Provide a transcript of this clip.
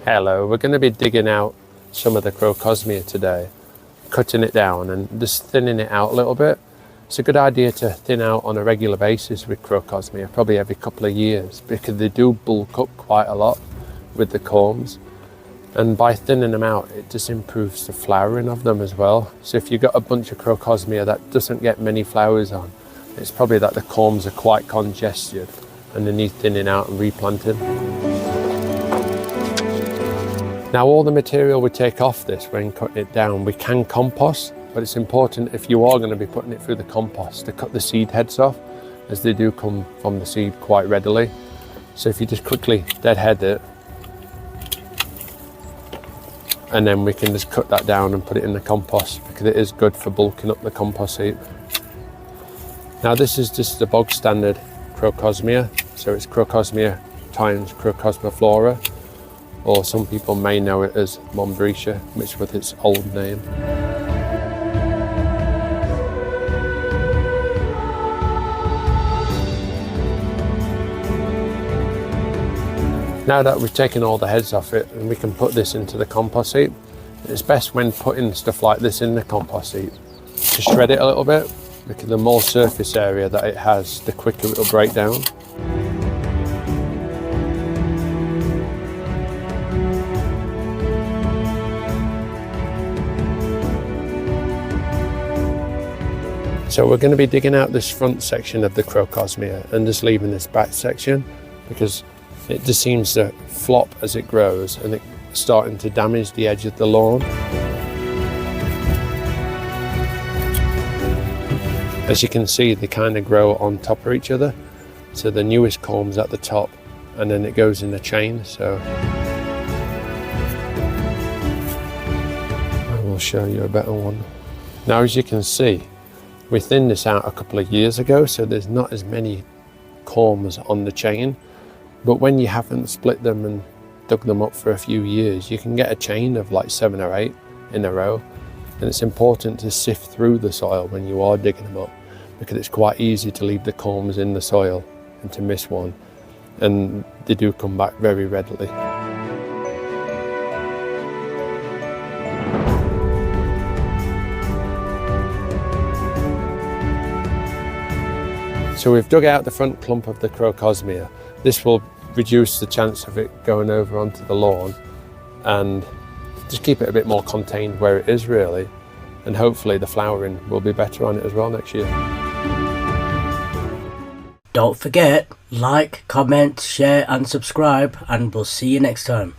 Hello, we're going to be digging out some of the Crocosmia today, cutting it down and just thinning it out a little bit. It's a good idea to thin out on a regular basis with Crocosmia, probably every couple of years, because they do bulk up quite a lot with the corms. And by thinning them out, it just improves the flowering of them as well. So if you've got a bunch of Crocosmia that doesn't get many flowers on, it's probably that the corms are quite congested and they need thinning out and replanting. Now all the material we take off this when cutting it down, we can compost, but it's important if you are going to be putting it through the compost to cut the seed heads off, as they do come from the seed quite readily. So if you just quickly deadhead it, and then we can just cut that down and put it in the compost, because it is good for bulking up the compost heap. Now this is just the bog standard Crocosmia, so it's Crocosmia times Crocosmiflora, or some people may know it as Mombretia, which was its old name. Now that we've taken all the heads off it, and we can put this into the compost heap, it's best when putting stuff like this in the compost heap to shred it a little bit, because the more surface area that it has, the quicker it will break down. So we're going to be digging out this front section of the Crocosmia and just leaving this back section, because it just seems to flop as it grows and it's starting to damage the edge of the lawn. As you can see, they kind of grow on top of each other. So the newest corm's at the top and then it goes in a chain. So I will show you a better one. Now as you can see, we thinned this out a couple of years ago, so there's not as many corms on the chain. But when you haven't split them and dug them up for a few years, you can get a chain of like 7 or 8 in a row. And it's important to sift through the soil when you are digging them up, because it's quite easy to leave the corms in the soil and to miss one. And they do come back very readily. So we've dug out the front clump of the Crocosmia. This will reduce the chance of it going over onto the lawn and just keep it a bit more contained where it is really. And hopefully the flowering will be better on it as well next year. Don't forget, like, comment, share and subscribe, and we'll see you next time.